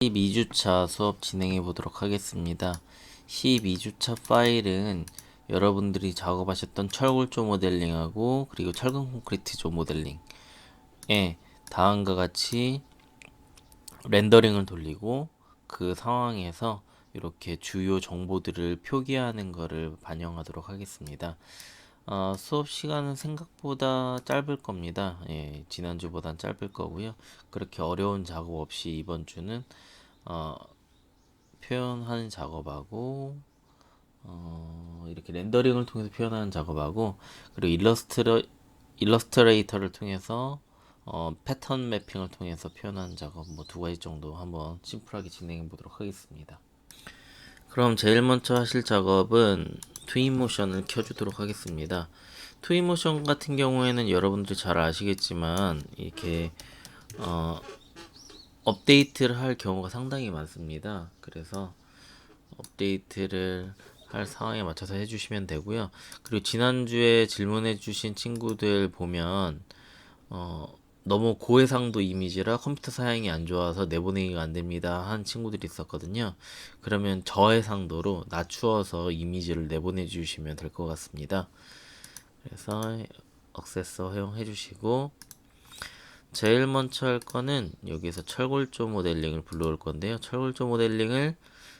12주차 수업 진행해 보도록 하겠습니다. 12주차 파일은 여러분들이 작업하셨던 철골조 모델링하고 그리고 철근 콘크리트조 모델링에 다음과 같이 렌더링을 돌리고 그 상황에서 이렇게 주요 정보들을 표기하는 것을 반영하도록 하겠습니다. 수업 시간은 생각보다 짧을 겁니다. 지난주보단 짧을 거고요. 그렇게 어려운 작업 없이 이번 주는 어, 표현하는 작업하고 이렇게 렌더링을 통해서 표현하는 작업하고 그리고 일러스트레이터를 통해서 패턴 매핑을 통해서 표현하는 작업 뭐 두 가지 정도 한번 심플하게 진행해 보도록 하겠습니다. 그럼 제일 먼저 하실 작업은 트윈모션을 켜주도록 하겠습니다. 트윈모션 같은 경우에는 여러분들 잘 아시겠지만 이렇게 업데이트를 할 경우가 상당히 많습니다. 그래서 업데이트를 할 상황에 맞춰서 해주시면 되고요. 그리고 지난주에 질문해주신 친구들 보면 너무 고해상도 이미지라 컴퓨터 사양이 안 좋아서 내보내기가 안 됩니다 한 친구들이 있었거든요. 그러면 저해상도로 낮추어서 이미지를 내보내 주시면 될 것 같습니다. 그래서 액세서 허용해 주시고 제일 먼저 할 거는 여기서 철골조 모델링을 불러올 건데요. 철골조 모델링을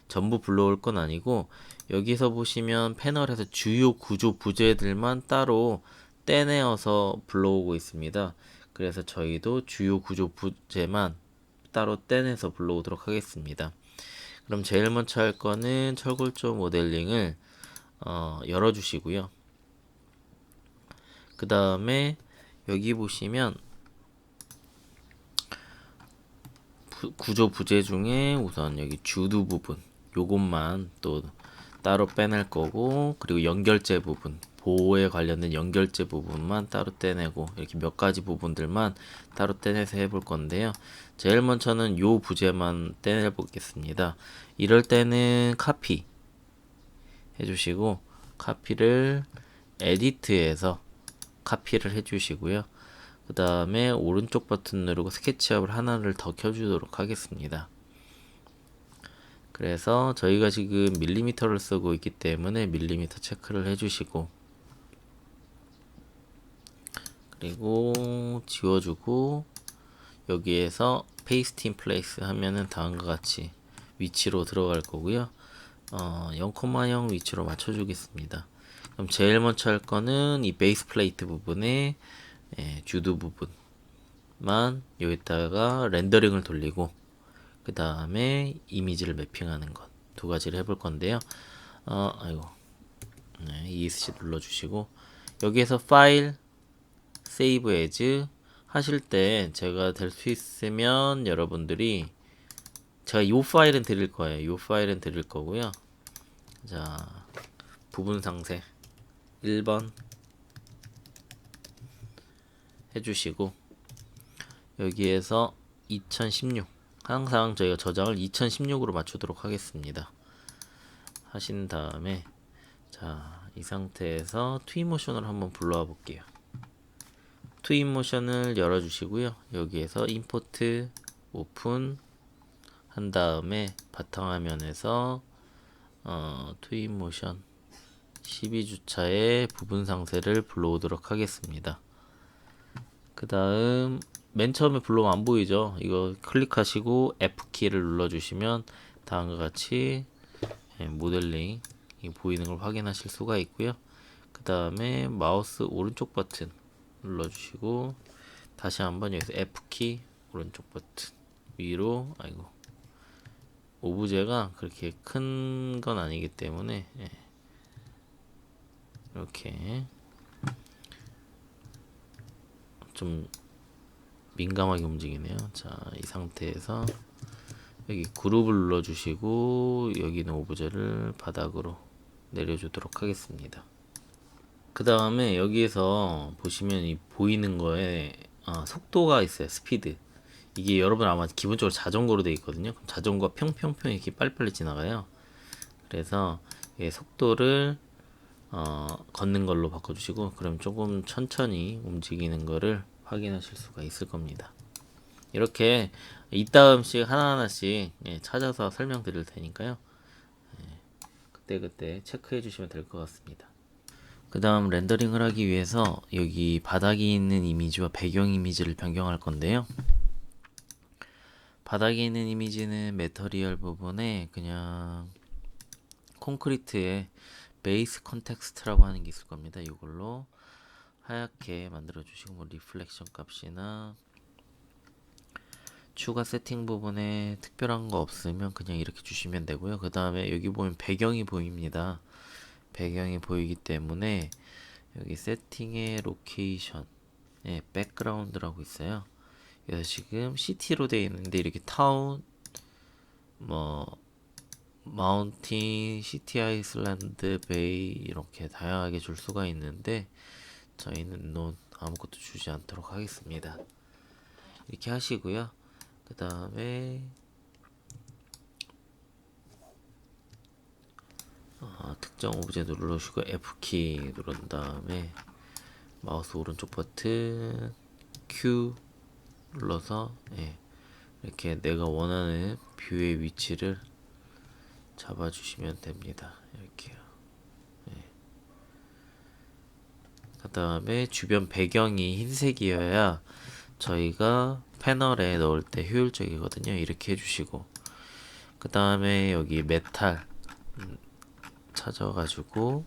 전부 불러올 건 아니고 여기서 보시면 패널에서 주요 구조 부재들만 따로 떼내어서 불러오고 있습니다. 그래서 저희도 주요 구조 부재만 따로 떼내서 불러오도록 하겠습니다. 그럼 제일 먼저 할 거는 철골조 모델링을 열어주시고요. 그 다음에 여기 보시면 구조 부재 중에 우선 여기 주두 부분 요것만 또 따로 빼낼 거고 그리고 연결재 부분 보호에 관련된 연결재 부분만 따로 떼내고 이렇게 몇 가지 부분들만 따로 떼내서 해볼 건데요. 제일 먼저는 요 부재만 떼내 보겠습니다. 이럴 때는 카피 해주시고 카피를 에디트에서 카피를 해주시고요. 그 다음에 오른쪽 버튼 누르고 스케치업을 하나를 더 켜주도록 하겠습니다. 그래서 저희가 지금 밀리미터를 쓰고 있기 때문에 밀리미터 체크를 해주시고 그리고 지워주고 여기에서 페이스트 인 플레이스 하면은 다음과 같이 위치로 들어갈 거고요. 0,0 위치로 맞춰주겠습니다. 그럼 제일 먼저 할 거는 이 베이스 플레이트 부분에 주두 부분만 여기다가 렌더링을 돌리고 그 다음에 이미지를 매핑하는 것 두 가지를 해볼 건데요. ESC 눌러주시고 여기에서 파일 세이브 에즈 하실 때 제가 될 수 있으면 여러분들이 제가 요 파일은 드릴 거예요. 요 파일은 드릴 거고요. 자, 부분 상세 1번 해주시고 여기에서 2016 항상 저희가 저장을 2016으로 맞추도록 하겠습니다. 하신 다음에 자, 이 상태에서 트윈모션을 한번 불러와 볼게요. 트윈모션을 열어주시고요. 여기에서 임포트 오픈 한 다음에 바탕화면에서 트윈모션 12주차의 부분 상세를 불러오도록 하겠습니다. 그 다음 맨 처음에 불러오면 안 보이죠? 이거 클릭하시고 F키를 눌러주시면 다음과 같이 모델링이 보이는 걸 확인하실 수가 있고요. 그 다음에 마우스 오른쪽 버튼 눌러주시고 다시 한번 여기서 F키 오른쪽 버튼 위로 오브제가 그렇게 큰 건 아니기 때문에 이렇게 좀 민감하게 움직이네요. 자, 이 상태에서 여기 그룹을 눌러주시고 여기 있는 오브제를 바닥으로 내려주도록 하겠습니다. 그 다음에 여기에서 보시면 이 보이는 거에 속도가 있어요. 스피드. 이게 여러분 아마 기본적으로 자전거로 되어 있거든요. 그럼 자전거 평평평 이렇게 빨리빨리 지나가요. 그래서 속도를 걷는 걸로 바꿔주시고 그럼 조금 천천히 움직이는 거를 확인하실 수가 있을 겁니다. 이렇게 이따금씩 하나하나씩 찾아서 설명드릴 테니까요. 그때그때 체크해 주시면 될 것 같습니다. 그 다음 렌더링을 하기 위해서 여기 바닥에 있는 이미지와 배경 이미지를 변경할 건데요. 바닥에 있는 이미지는 매터리얼 부분에 그냥 콘크리트에 베이스 컨텍스트라고 하는 게 있을 겁니다. 이걸로 하얗게 만들어 주시고 뭐 리플렉션 값이나 추가 세팅 부분에 특별한 거 없으면 그냥 이렇게 주시면 되고요. 그 다음에 여기 보면 배경이 보입니다. 배경이 보이기 때문에 여기 세팅의 로케이션 백그라운드라고 있어요. 그래서 지금 시티로 되어 있는데 이렇게 타운 뭐 마운틴, 시티 아이슬란드, 베이 이렇게 다양하게 줄 수가 있는데 저희는 논 아무것도 주지 않도록 하겠습니다. 이렇게 하시고요. 그 다음에 특정 오브제 누르시고 F키 누른 다음에 마우스 오른쪽 버튼 Q 눌러서 이렇게 내가 원하는 뷰의 위치를 잡아주시면 됩니다. 이렇게요. 그 다음에 주변 배경이 흰색이어야 저희가 패널에 넣을 때 효율적이거든요. 이렇게 해주시고 그 다음에 여기 메탈 찾아가지고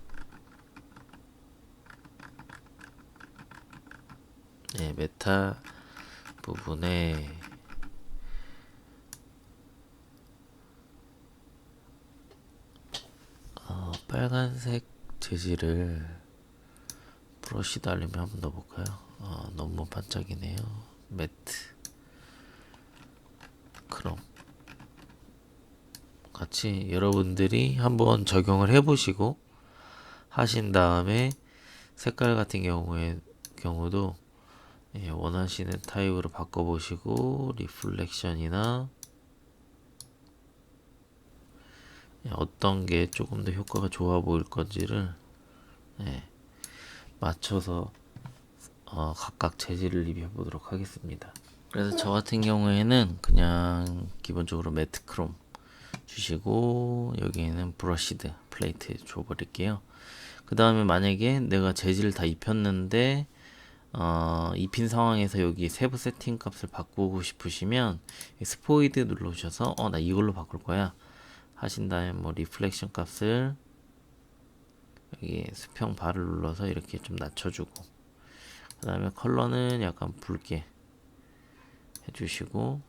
메탈 부분에 빨간색 재질을 브러쉬 달리면 한번 넣어볼까요? 너무 반짝이네요. 매트 크롬 같이 여러분들이 한번 적용을 해보시고 하신 다음에 색깔 같은 경우도 원하시는 타입으로 바꿔보시고 리플렉션이나 어떤 게 조금 더 효과가 좋아 보일 건지를 맞춰서 각각 재질을 리뷰해 보도록 하겠습니다. 그래서 저 같은 경우에는 그냥 기본적으로 매트 크롬 주시고 여기에는 브러시드 플레이트 줘버릴게요. 그 다음에 만약에 내가 재질을 다 입혔는데 입힌 상황에서 여기 세부 세팅 값을 바꾸고 싶으시면 스포이드 눌러주셔서 나 이걸로 바꿀 거야 하신 다음에 뭐 리플렉션 값을 여기 수평 바를 눌러서 이렇게 좀 낮춰주고 그 다음에 컬러는 약간 붉게 해주시고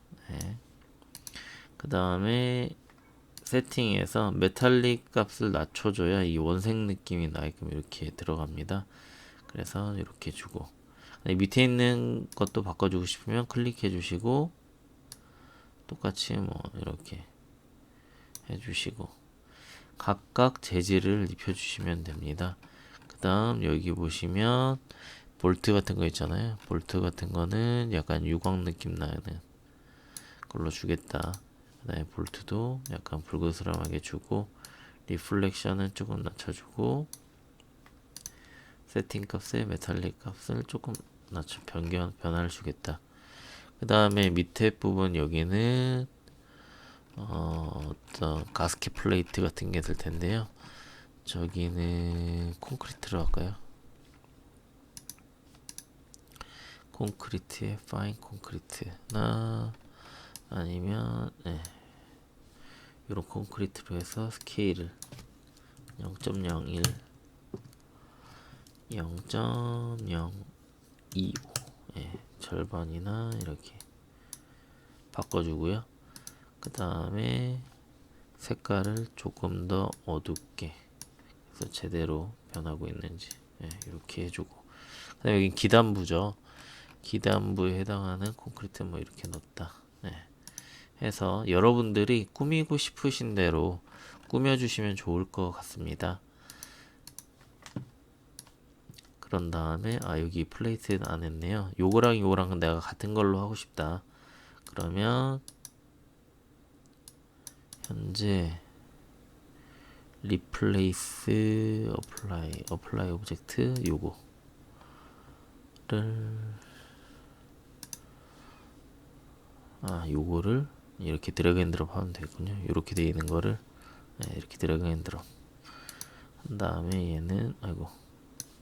그 다음에 세팅에서 메탈릭 값을 낮춰줘야 이 원색 느낌이 나게끔 이렇게 들어갑니다. 그래서 이렇게 주고 밑에 있는 것도 바꿔주고 싶으면 클릭해 주시고 똑같이 뭐 이렇게 해주시고 각각 재질을 입혀주시면 됩니다. 그 다음 여기 보시면 볼트 같은 거 있잖아요. 볼트 같은 거는 약간 유광 느낌 나는 걸로 주겠다. 그 다음에 볼트도 약간 붉으스름하게 주고 리플렉션은 조금 낮춰주고 세팅 값에 메탈릭 값을 조금 변화를 주겠다. 그 다음에 밑에 부분 여기는 어떤 가스켓 플레이트 같은 게 있을 텐데요. 저기는 콘크리트로 할까요? 콘크리트에 파인 콘크리트나 아니면 이런 콘크리트로 해서 스케일을 0.01 0.025 절반이나 이렇게 바꿔주고요. 그 다음에 색깔을 조금 더 어둡게 해서 제대로 변하고 있는지 이렇게 해주고 그 다음에 여기 기단부죠. 기단부에 해당하는 콘크리트 뭐 이렇게 넣었다 해서 여러분들이 꾸미고 싶으신 대로 꾸며주시면 좋을 것 같습니다. 그런 다음에 여기 플레이트는 안 했네요. 요거랑 요거랑은 내가 같은 걸로 하고 싶다. 그러면 현재 리플레이스 어플라이 오브젝트 요거를 요거를 이렇게 드래그 앤 드롭 하면 되군요. 이렇게 되어 있는 거를 이렇게 드래그 앤 드롭 한 다음에 얘는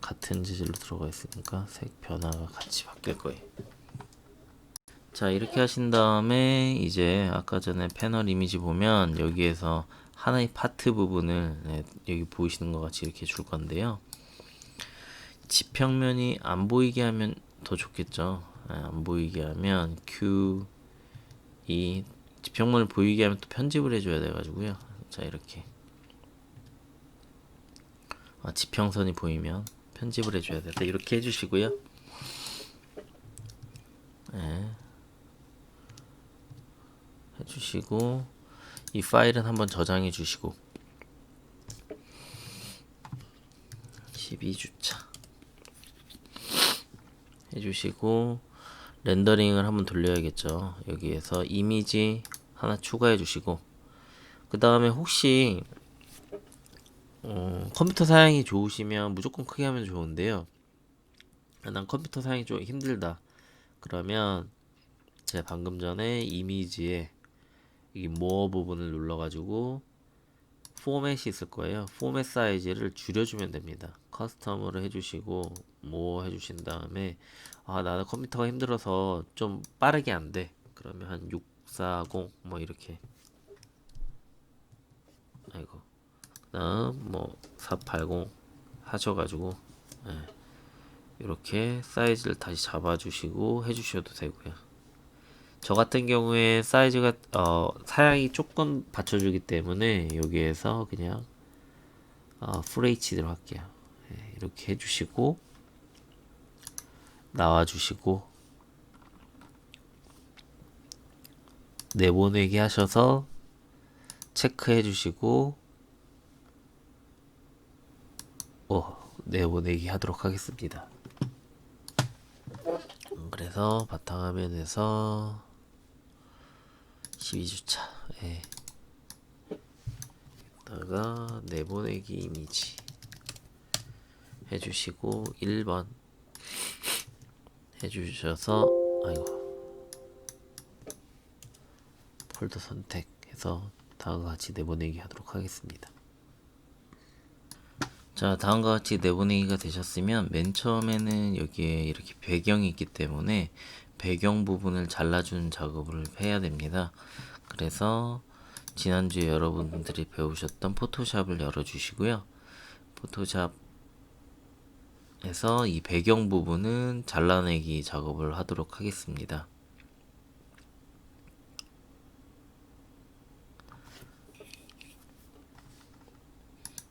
같은 재질로 들어가 있으니까 색 변화가 같이 바뀔 거예요. 자, 이렇게 하신 다음에 이제 아까 전에 패널 이미지 보면 여기에서 하나의 파트 부분을 여기 보이시는 것 같이 이렇게 줄 건데요. 지평면이 안 보이게 하면 더 좋겠죠. 안 보이게 하면 Q 이 지평면을 보이게 하면 또 편집을 해줘야 돼가지고요. 자, 이렇게 지평선이 보이면 편집을 해줘야 된다. 이렇게 해주시고요. 해주시고 이 파일은 한번 저장해 주시고 12주차 해주시고 렌더링을 한번 돌려야겠죠. 여기에서 이미지 하나 추가해 주시고 그 다음에 혹시 컴퓨터 사양이 좋으시면 무조건 크게 하면 좋은데요. 난 컴퓨터 사양이 좀 힘들다 그러면 제가 방금 전에 이미지에 이 모어 부분을 눌러가지고 포맷이 있을 거예요. 포맷 사이즈를 줄여주면 됩니다. 커스텀으로 해주시고 모어 해주신 다음에 나는 컴퓨터가 힘들어서 좀 빠르게 안 돼. 그러면 한 640 뭐 이렇게 그다음 뭐 480 하셔가지고 이렇게 사이즈를 다시 잡아주시고 해주셔도 되고요. 저 같은 경우에 사이즈가 사양이 조금 받쳐주기 때문에 여기에서 그냥 FHD로 할게요. 이렇게 해주시고 나와주시고 내보내기 하셔서 체크해 주시고 내보내기 하도록 하겠습니다. 그래서 바탕화면에서 12주차 여기다가 내보내기 이미지 해주시고 1번 해주셔서 폴더 선택해서 다음과 같이 내보내기 하도록 하겠습니다. 자, 다음과 같이 내보내기가 되셨으면 맨 처음에는 여기에 이렇게 배경이 있기 때문에 배경 부분을 잘라주는 작업을 해야 됩니다. 그래서 지난주에 여러분들이 배우셨던 포토샵을 열어주시고요. 포토샵에서 이 배경 부분은 잘라내기 작업을 하도록 하겠습니다.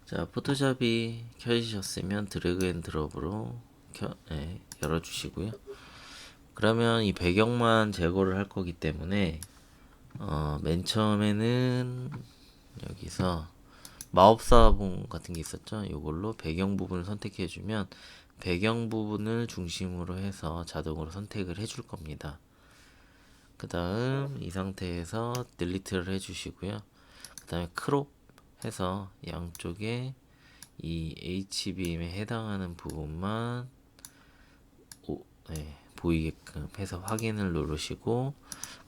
자, 포토샵이 켜지셨으면 드래그 앤 드롭으로 열어주시고요. 그러면 이 배경만 제거를 할 거기 때문에 맨 처음에는 여기서 마법사본 같은 게 있었죠. 이걸로 배경 부분을 선택해 주면 배경 부분을 중심으로 해서 자동으로 선택을 해줄 겁니다. 그 다음 이 상태에서 딜리트를 해주시고요. 그 다음에 크롭 해서 양쪽에 이 HBM에 해당하는 부분만 보이게끔 해서 확인을 누르시고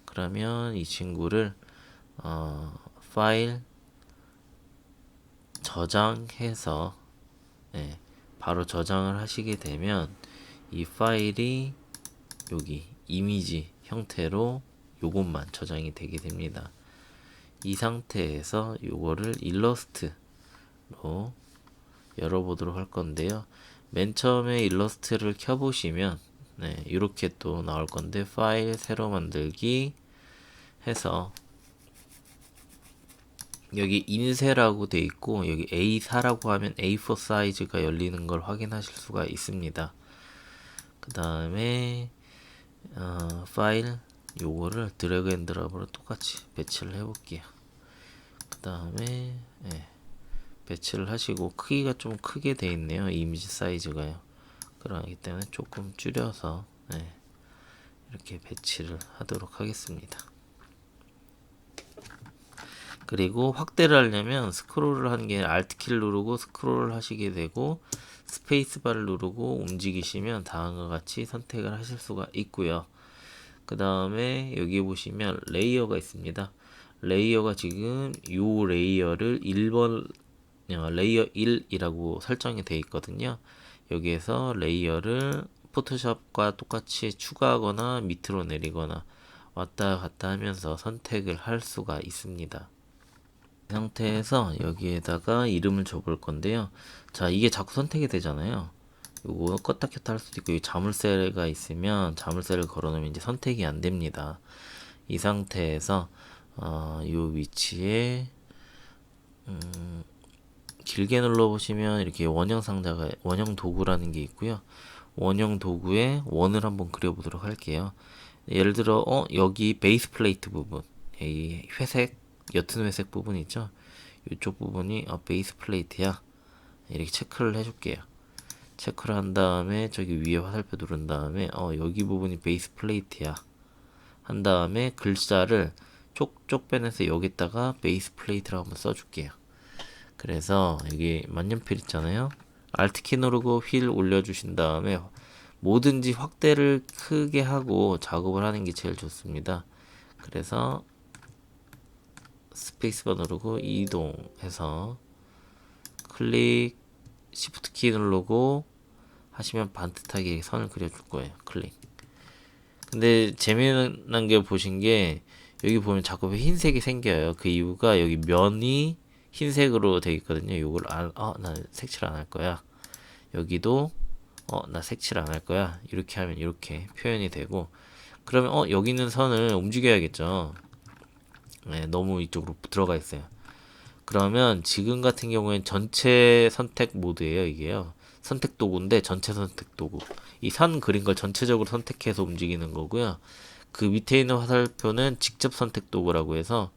그러면 이 친구를 파일 저장해서 바로 저장을 하시게 되면 이 파일이 여기 이미지 형태로 요것만 저장이 되게 됩니다. 이 상태에서 요거를 일러스트로 열어보도록 할 건데요. 맨 처음에 일러스트를 켜보시면 이렇게 또 나올 건데 파일 새로 만들기 해서 여기 인쇄라고 돼 있고 여기 A4라고 하면 A4 사이즈가 열리는 걸 확인하실 수가 있습니다. 그 다음에 파일 요거를 드래그 앤 드롭으로 똑같이 배치를 해 볼게요. 그 다음에 배치를 하시고 크기가 좀 크게 돼 있네요. 이미지 사이즈가요. 그러기 때문에 조금 줄여서 이렇게 배치를 하도록 하겠습니다. 그리고 확대를 하려면 스크롤을 하는 게 Alt 키를 누르고 스크롤을 하시게 되고 스페이스바를 누르고 움직이시면 다음과 같이 선택을 하실 수가 있고요. 그 다음에 여기 보시면 레이어가 있습니다. 레이어가 지금 요 레이어를 1번 레이어 1이라고 설정이 되어 있거든요. 여기에서 레이어를 포토샵과 똑같이 추가하거나 밑으로 내리거나 왔다 갔다 하면서 선택을 할 수가 있습니다. 이 상태에서 여기에다가 이름을 줘볼 건데요. 자, 이게 자꾸 선택이 되잖아요. 요거 껐다 켰다 할 수도 있고, 이 자물쇠가 있으면 자물쇠를 걸어놓으면 이제 선택이 안 됩니다. 이 상태에서 요 위치에 길게 눌러보시면 이렇게 원형 상자가 원형 도구라는 게 있고요. 원형 도구에 원을 한번 그려보도록 할게요. 예를 들어 여기 베이스 플레이트 부분, 이 회색 옅은 회색 부분 있죠. 이쪽 부분이 베이스 플레이트야. 이렇게 체크를 해줄게요. 체크를 한 다음에 저기 위에 화살표 누른 다음에 여기 부분이 베이스 플레이트야 한 다음에 글자를 쪽쪽 빼내서 여기다가 베이스 플레이트라고 한번 써줄게요. 그래서 여기 만년필 있잖아요. Alt키 누르고 휠 올려주신 다음에 뭐든지 확대를 크게 하고 작업을 하는 게 제일 좋습니다. 그래서 스페이스바 누르고 이동해서 클릭 시프트 키 누르고 하시면 반듯하게 선을 그려줄 거예요. 클릭. 근데 재미난 게 보신 게 여기 보면 자꾸 흰색이 생겨요. 그 이유가 여기 면이 흰색으로 되어 있거든요. 요걸 난 색칠 안 할 거야. 여기도 나 색칠 안 할 거야. 이렇게 하면 이렇게 표현이 되고, 그러면 여기 있는 선을 움직여야겠죠. 네, 너무 이쪽으로 들어가 있어요. 그러면 지금 같은 경우엔 전체 선택 모드예요. 이게요. 선택 도구인데 전체 선택 도구. 이 선 그린 걸 전체적으로 선택해서 움직이는 거고요. 그 밑에 있는 화살표는 직접 선택 도구라고 해서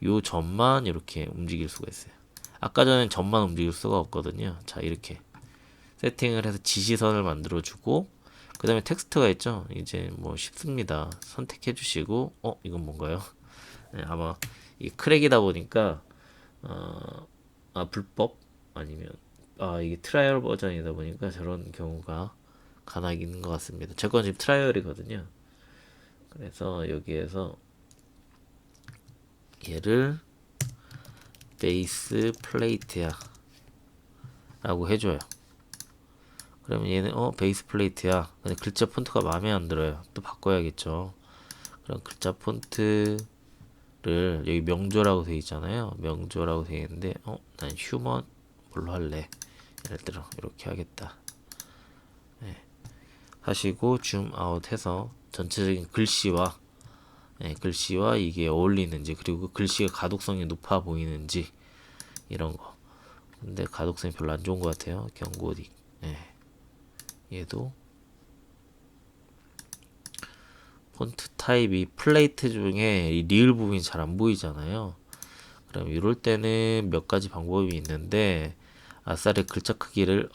요 점만 이렇게 움직일 수가 있어요. 아까 전엔 점만 움직일 수가 없거든요. 자, 이렇게 세팅을 해서 지시선을 만들어 주고, 그 다음에 텍스트가 있죠. 이제 뭐 쉽습니다. 선택해 주시고, 이건 뭔가요? 네, 아마 이 크랙이다 보니까 불법 아니면 이게 트라이얼 버전이다 보니까 저런 경우가 간혹 있는 것 같습니다. 제 건 지금 트라이얼이거든요. 그래서 여기에서 얘를 베이스 플레이트야 라고 해줘요. 그러면 얘는 베이스 플레이트야. 근데 글자 폰트가 마음에 안 들어요. 또 바꿔야겠죠. 그럼 글자 폰트를 여기 명조라고 되어 있잖아요. 명조라고 되어 있는데 난 휴먼 뭘로 할래? 예를 들어 이렇게 하겠다. 네. 하시고 줌 아웃 해서 전체적인 글씨와 글씨와 이게 어울리는지, 그리고 글씨가 가독성이 높아 보이는지 이런 거. 근데 가독성이 별로 안 좋은 것 같아요. 경고딕. 얘도 폰트 타입이 플레이트 중에 이 리을 부분이 잘 안 보이잖아요. 그럼 이럴 때는 몇 가지 방법이 있는데, 아싸리 글자 크기를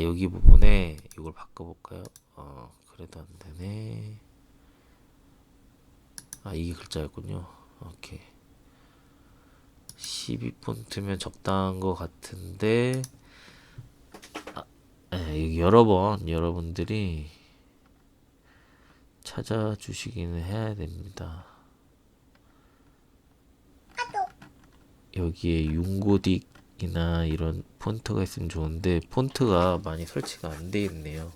여기 부분에 이걸 바꿔볼까요? 그래도 안 되네. 이게 글자였군요. 오케이. 12 폰트면 적당한 것 같은데, 여기 여러 번 여러분들이 찾아주시기는 해야 됩니다. 여기에 융고딕이나 이런 폰트가 있으면 좋은데 폰트가 많이 설치가 안 돼 있네요.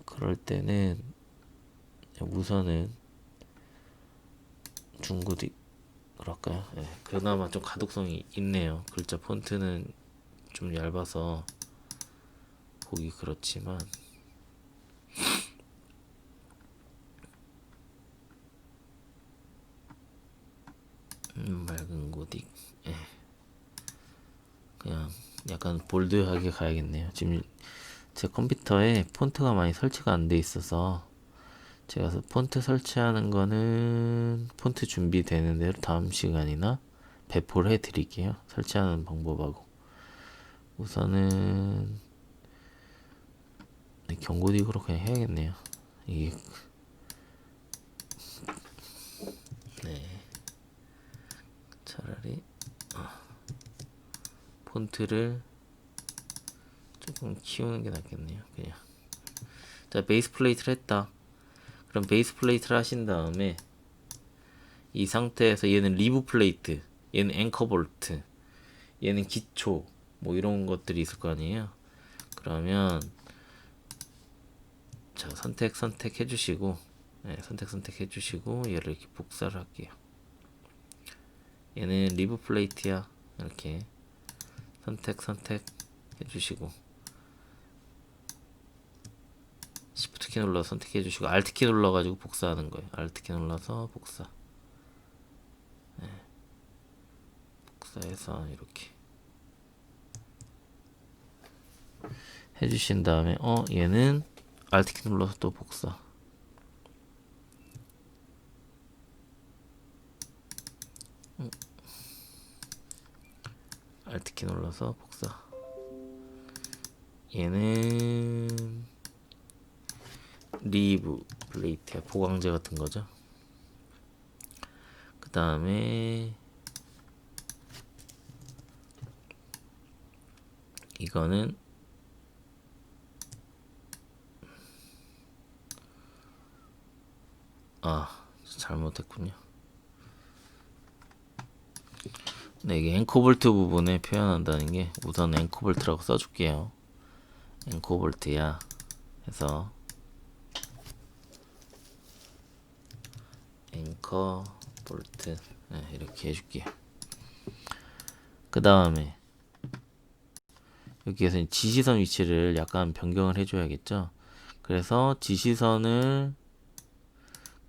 그럴 때는 우선은 중고딕 그럴까요? 그나마 좀 가독성이 있네요. 글자 폰트는 좀 얇아서 보기 그렇지만 맑은 고딕. 그냥 약간 볼드하게 가야겠네요. 지금 제 컴퓨터에 폰트가 많이 설치가 안 돼 있어서 제가 폰트 설치하는 거는 폰트 준비되는 대로 다음 시간이나 배포를 해 드릴게요. 설치하는 방법하고. 우선은 경고딕으로 그냥 해야겠네요. 이게 차라리 폰트를 조금 키우는 게 낫겠네요. 그냥 자, 베이스 플레이트를 했다. 그럼 베이스 플레이트를 하신 다음에 이 상태에서 얘는 리브 플레이트, 얘는 앵커 볼트, 얘는 기초, 뭐 이런 것들이 있을 거 아니에요. 그러면 자, 선택 해주시고, 네, 선택 해주시고 얘를 이렇게 복사를 할게요. 얘는 리브 플레이트야. 이렇게 선택 해주시고, Shift 키 눌러 선택해 주시고, Alt 키 눌러가지고 복사하는 거예요. Alt 키 눌러서 복사. 네, 복사해서 이렇게 해주신 다음에 얘는 Alt 키 눌러서 또 복사. Alt 키 눌러서 복사. 얘는 리브 플레이트야. 보강제 같은 거죠. 그 다음에 이거는 잘못했군요. 네, 이게 앵커볼트 부분에 표현한다는 게 우선 앵커볼트라고 써줄게요. 앵커볼트야 해서 앵커볼트, 네, 이렇게 해줄게요. 그 다음에 여기에서 지시선 위치를 약간 변경을 해줘야겠죠. 그래서 지시선을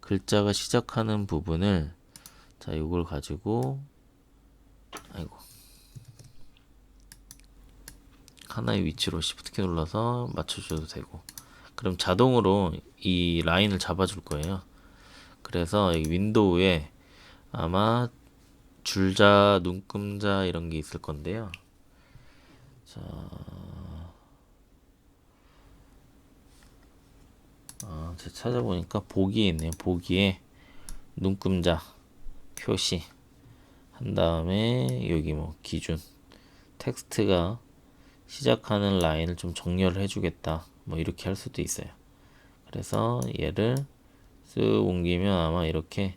글자가 시작하는 부분을, 자, 이걸 가지고 하나의 위치로 Shift 키 눌러서 맞춰줘도 되고, 그럼 자동으로 이 라인을 잡아줄 거예요. 그래서 여기 윈도우에 아마 줄자, 눈금자 이런 게 있을 건데요. 자, 제가 찾아보니까 보기에 있네요. 보기에 눈금자 표시 한 다음에 여기 뭐 기준 텍스트가 시작하는 라인을 좀 정렬을 해주겠다, 뭐 이렇게 할 수도 있어요. 그래서 얘를 쓱 옮기면 아마 이렇게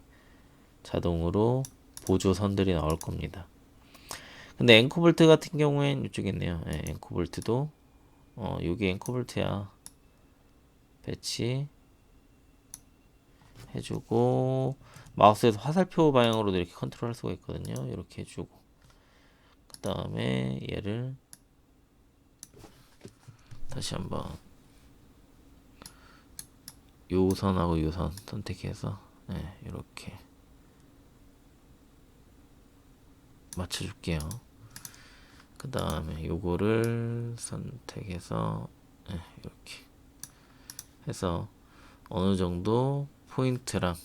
자동으로 보조선들이 나올 겁니다. 근데 앵커볼트 같은 경우엔 이쪽에 있네요. 네, 앵커볼트도 여기 앵커볼트야. 배치 해주고, 마우스에서 화살표 방향으로도 이렇게 컨트롤 할 수가 있거든요. 이렇게 해주고, 그 다음에 얘를 다시 한번 요선하고 요선 선택해서, 네, 이렇게 맞춰줄게요. 그 다음에 요거를 선택해서, 네, 이렇게 해서 어느 정도 포인트랑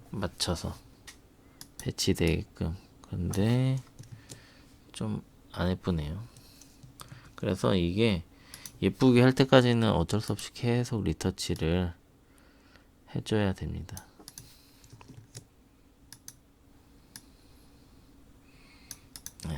맞춰서 배치되게끔. 근데 좀 안 예쁘네요. 그래서 이게 예쁘게 할 때까지는 어쩔 수 없이 계속 리터치를 해줘야 됩니다. 네.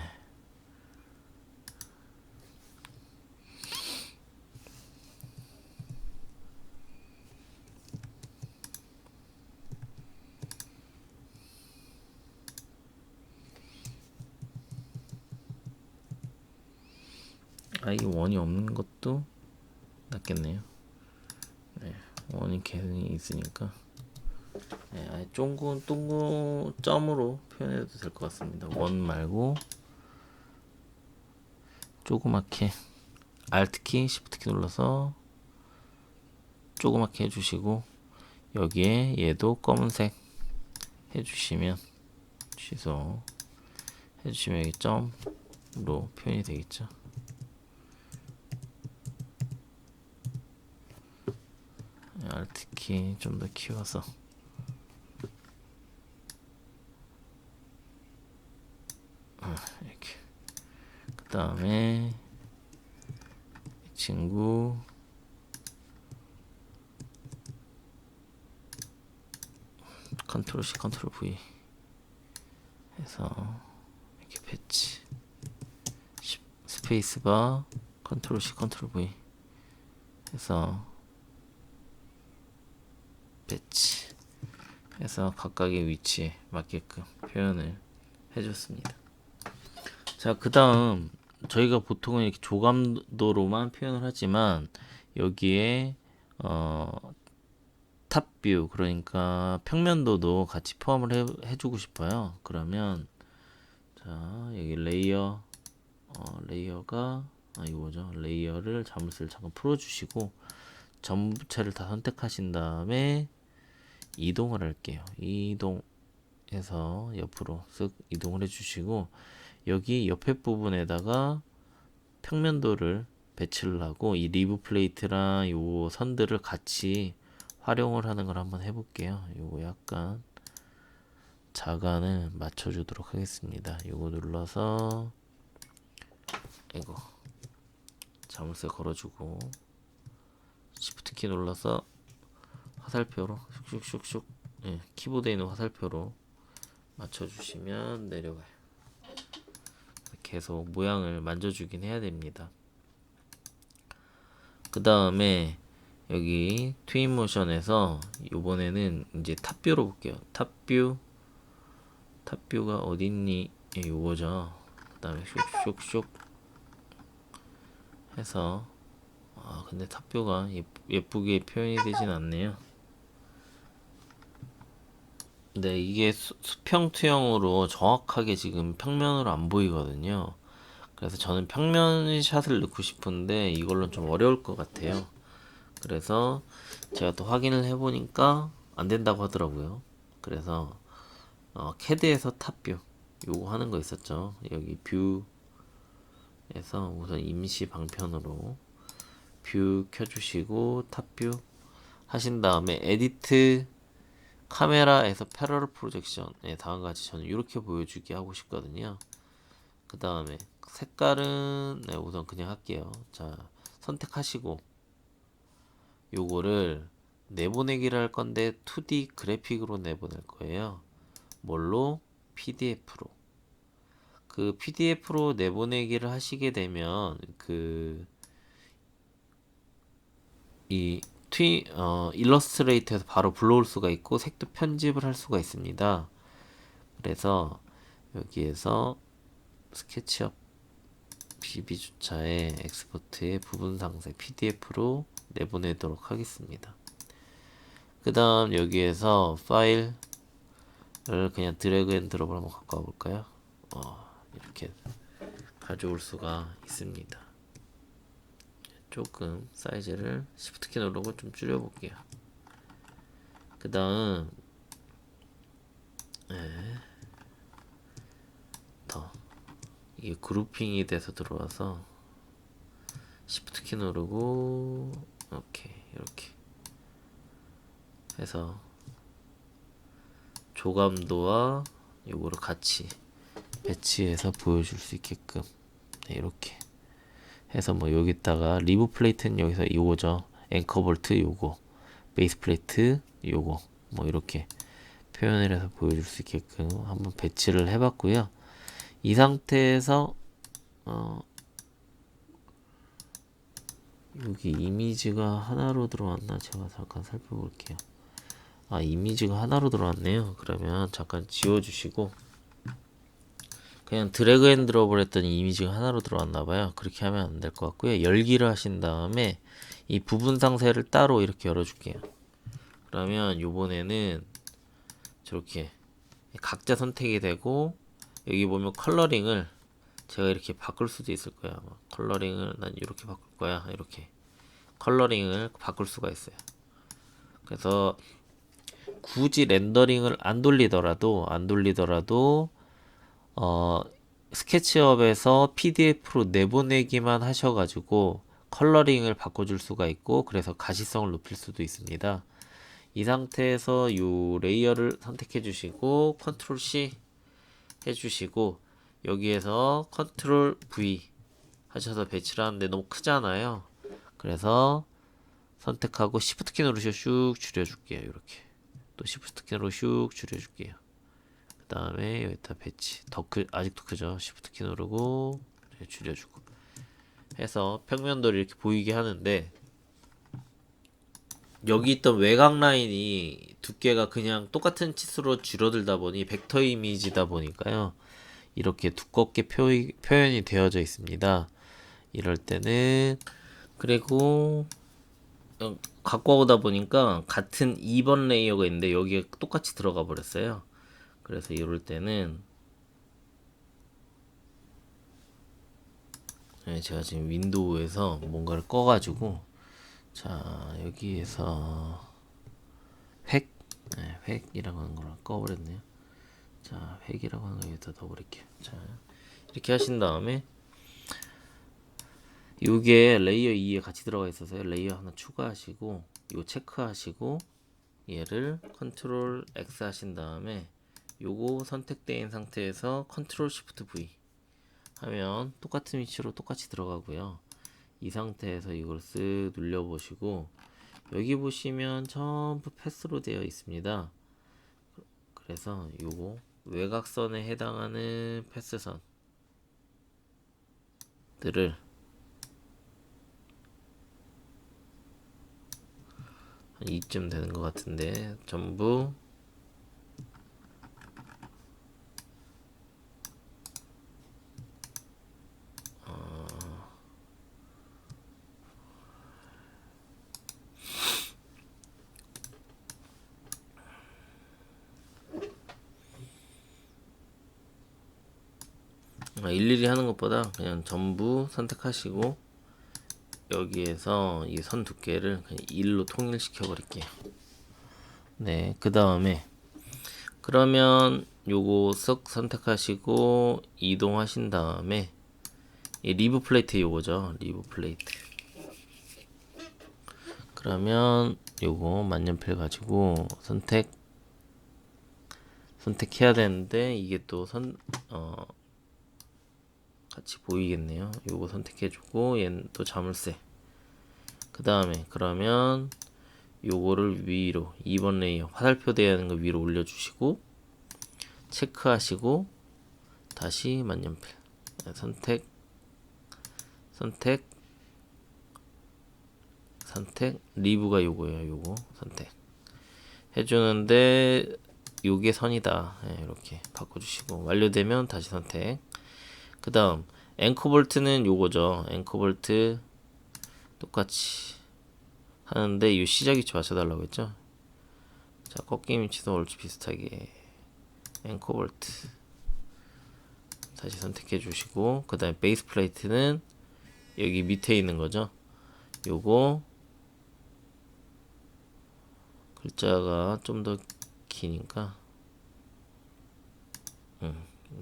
이 원이 없는 것도 낫겠네요. 네, 원이 계속 있으니까, 네, 아예 둥근 점으로 표현해도 될 것 같습니다. 원 말고 조그맣게 Alt 키, Shift 키 눌러서 조그맣게 해주시고, 여기에 얘도 검은색 해주시면, 취소 해주시면 여기 점으로 표현이 되겠죠. Alt 키 좀 더 키워서 이렇게. 그 다음에 이 친구 컨트롤 C, 컨트롤 V 해서 이렇게 배치, 스페이스바 컨트롤 C 컨트롤 V 해서 배치 해서 각각의 위치에 맞게끔 표현을 해줬습니다. 자, 그 다음 저희가 보통은 이렇게 조감도로만 표현을 하지만 여기에 탑뷰, 그러니까 평면도도 같이 포함을 해주고 싶어요. 그러면 자, 여기 레이어가 이거죠. 레이어를 자물쇠를 잠깐 풀어주시고 전부체를 다 선택하신 다음에 이동을 할게요. 이동해서 옆으로 쓱 이동을 해주시고 여기 옆에 부분에다가 평면도를 배치를 하고 이 리브 플레이트랑 요 선들을 같이 활용을 하는 걸 한번 해볼게요. 요거 약간 자간을 맞춰주도록 하겠습니다. 요거 눌러서 이거 자물쇠 걸어주고 Shift 키 눌러서 화살표로 슉슉슉슉, 예, 키보드에 있는 화살표로 맞춰주시면 내려가요. 계속 모양을 만져주긴 해야 됩니다. 그 다음에 여기 트윈모션에서 이번에는 이제 탑뷰로 볼게요. 탑뷰가 어딨니? 예, 요거죠. 그 다음에 슉슉슉 해서 근데 탑뷰가 예쁘게 표현이 되진 않네요. 네, 이게 수평투영으로 정확하게 지금 평면으로 안 보이거든요. 그래서 저는 평면 샷을 넣고 싶은데 이걸로는 좀 어려울 것 같아요. 그래서 제가 또 확인을 해보니까 안 된다고 하더라고요. 그래서 캐드에서 탑뷰 요거 하는 거 있었죠. 여기 뷰에서 우선 임시 방편으로 뷰 켜주시고 탑뷰 하신 다음에 에디트 카메라에서 패러럴 프로젝션에 다음과 같이 저는 이렇게 보여주게 하고 싶거든요. 그 다음에 색깔은 우선 그냥 할게요. 자, 선택하시고 요거를 내보내기를 할 건데 2D 그래픽으로 내보낼 거예요. 뭘로? PDF로. 그 PDF로 내보내기를 하시게 되면 일러스트레이터에서 바로 불러올 수가 있고 색도 편집을 할 수가 있습니다. 그래서 여기에서 스케치업 BB 주차에 엑스포트의 부분 상세 PDF로 내보내도록 하겠습니다. 그 다음 여기에서 파일을 그냥 드래그 앤 드롭을 한번 갖고 와볼까요? 이렇게 가져올 수가 있습니다. 조금 사이즈를 Shift 키 누르고 좀 줄여볼게요. 그 다음 이게 그룹핑이 돼서 들어와서 Shift 키 누르고 이렇게 해서 조감도와 요거를 같이 배치해서 보여줄 수 있게끔 이렇게 해서 뭐 여기다가 리브 플레이트는 여기서 요거죠. 앵커 볼트 요거, 베이스 플레이트 요거 뭐 이렇게 표현을 해서 보여줄 수 있게끔 한번 배치를 해봤고요. 이 상태에서 여기 이미지가 하나로 들어왔나? 제가 잠깐 살펴볼게요. 이미지가 하나로 들어왔네요. 그러면 잠깐 지워주시고 그냥 드래그 앤 드롭을 했더니 이미지가 하나로 들어왔나봐요. 그렇게 하면 안 될 것 같고요. 열기를 하신 다음에 이 부분 상세를 따로 이렇게 열어줄게요. 그러면 요번에는 저렇게 각자 선택이 되고 여기 보면 컬러링을 제가 이렇게 바꿀 수도 있을 거야. 아마. 컬러링을 난 이렇게 바꿀 거야. 이렇게 컬러링을 바꿀 수가 있어요. 그래서 굳이 렌더링을 안 돌리더라도 스케치업에서 PDF로 내보내기만 하셔가지고 컬러링을 바꿔줄 수가 있고 그래서 가시성을 높일 수도 있습니다. 이 상태에서 이 레이어를 선택해 주시고 컨트롤 C 해주시고 여기에서 컨트롤 V 하셔서 배치를 하는데 너무 크잖아요. 그래서 선택하고 Shift 키 누르셔 슉 줄여줄게요. 이렇게 또 Shift 키로 슉 줄여줄게요. 그 다음에 여기다 배치 아직도 크죠. Shift 키 누르고 줄여주고 해서 평면도를 이렇게 보이게 하는데, 여기 있던 외곽 라인이 두께가 그냥 똑같은 치수로 줄어들다 보니 벡터 이미지다 보니까요, 이렇게 두껍게 표현이 되어져 있습니다. 이럴 때는, 그리고 갖고 오다 보니까 같은 2번 레이어가 있는데 여기에 똑같이 들어가 버렸어요. 그래서 이럴 때는 제가 지금 윈도우에서 뭔가를 꺼가지고, 자 여기에서 획이라고 하는 걸 꺼버렸네요. 자 획이라고 하는 거 여기다 넣어버릴게요. 자 이렇게 하신 다음에, 요게 레이어 2에 같이 들어가 있어서 레이어 하나 추가하시고 이거 체크하시고 얘를 컨트롤 X 하신 다음에 요거 선택된 상태에서 컨트롤 시프트 V 하면 똑같은 위치로 똑같이 들어가고요. 이 상태에서 이걸 쓱 눌려 보시고, 여기 보시면 전부 패스로 되어 있습니다. 그래서 요거 외곽선에 해당하는 패스선들을 한 이쯤 되는 것 같은데 전부 일일이 하는 것보다 그냥 전부 선택하시고 여기에서 이 선 두께를 그냥 1로 통일시켜 버릴게요. 네, 그 다음에 그러면 요거 쓱 선택하시고 이동하신 다음에 이 리브 플레이트 요거죠. 리브 플레이트. 그러면 요거 만년필 가지고 선택해야 되는데 이게 또 같이 보이겠네요. 요거 선택해주고 얘는 또 자물쇠. 그 다음에 그러면 요거를 위로 2번 레이어 화살표 되어 있는 거 위로 올려주시고 체크하시고 다시 만년필 선택 리브가 요거예요. 요거 선택 해주는데 요게 선이다. 이렇게 바꿔주시고 완료되면 다시 선택. 그 다음 앵커볼트는 요거죠. 앵커볼트 똑같이 하는데 이 시작 위치 맞춰달라고 했죠. 자 꺾임 위치도 옳지 비슷하게 앵커볼트 다시 선택해 주시고, 그 다음에 베이스 플레이트는 여기 밑에 있는 거죠. 요거 글자가 좀 더 기니까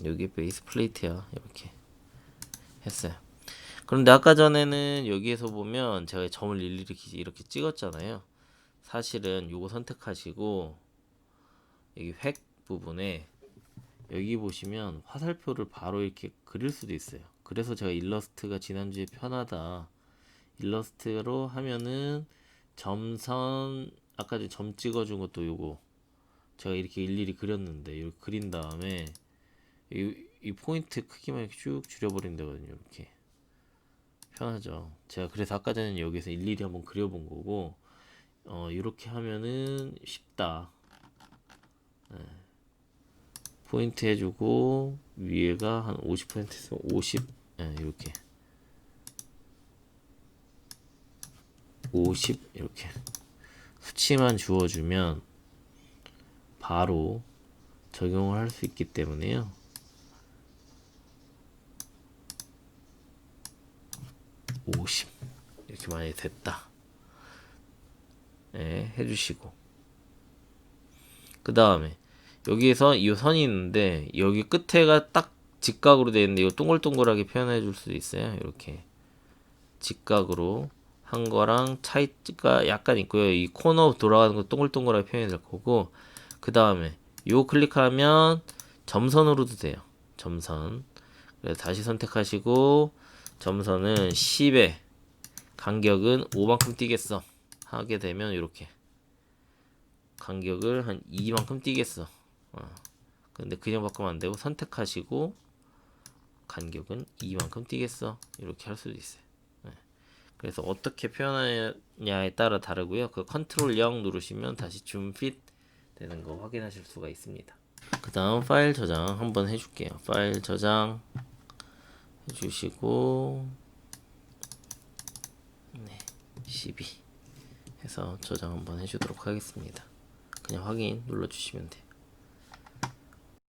여기 베이스 플레이트야. 이렇게 했어요. 그런데 아까 전에는 여기에서 보면 제가 점을 일일이 이렇게 찍었잖아요. 사실은 요거 선택하시고 여기 획 부분에 여기 보시면 화살표를 바로 이렇게 그릴 수도 있어요. 그래서 제가 일러스트가 지난주에 편하다, 일러스트로 하면은 점선 아까 전에 점 찍어준 것도 요거 제가 이렇게 일일이 그렸는데 이렇게 그린 다음에 이 포인트 크기만 이렇게 쭉 줄여버리면 되거든요. 이렇게 편하죠. 제가 그래서 아까 전에 여기서 일일이 한번 그려본 거고, 이렇게 하면은 쉽다. 포인트 해주고 위에가 한 50%에서 50, 이렇게 50 이렇게 수치만 주어주면 바로 적용을 할 수 있기 때문에요. 50 이렇게 많이 됐다. 해주시고, 그 다음에 여기에서 이 선이 있는데 여기 끝에가 딱 직각으로 되어 있는데 이거 동글동글하게 표현해 줄 수도 있어요. 이렇게 직각으로 한 거랑 차이가 약간 있고요. 이 코너 돌아가는 거 동글동글하게 표현이 될 거고, 그 다음에 요 클릭하면 점선으로도 돼요. 점선. 그래서 다시 선택하시고 점선은 10에 간격은 5만큼 띄겠어 하게 되면 이렇게 간격을 한 2만큼 띄겠어. 근데 그냥 바꾸면 안 되고 선택하시고 간격은 이만큼 띄겠어 이렇게 할 수도 있어요. 네. 그래서 어떻게 표현하냐에 따라 다르고요. 그 컨트롤 0 누르시면 다시 줌 핏 되는 거 확인하실 수가 있습니다. 그 다음 파일 저장 한번 해줄게요. 파일 저장 해주시고 12 해서 저장 한번 해주도록 하겠습니다. 그냥 확인 눌러주시면 돼요.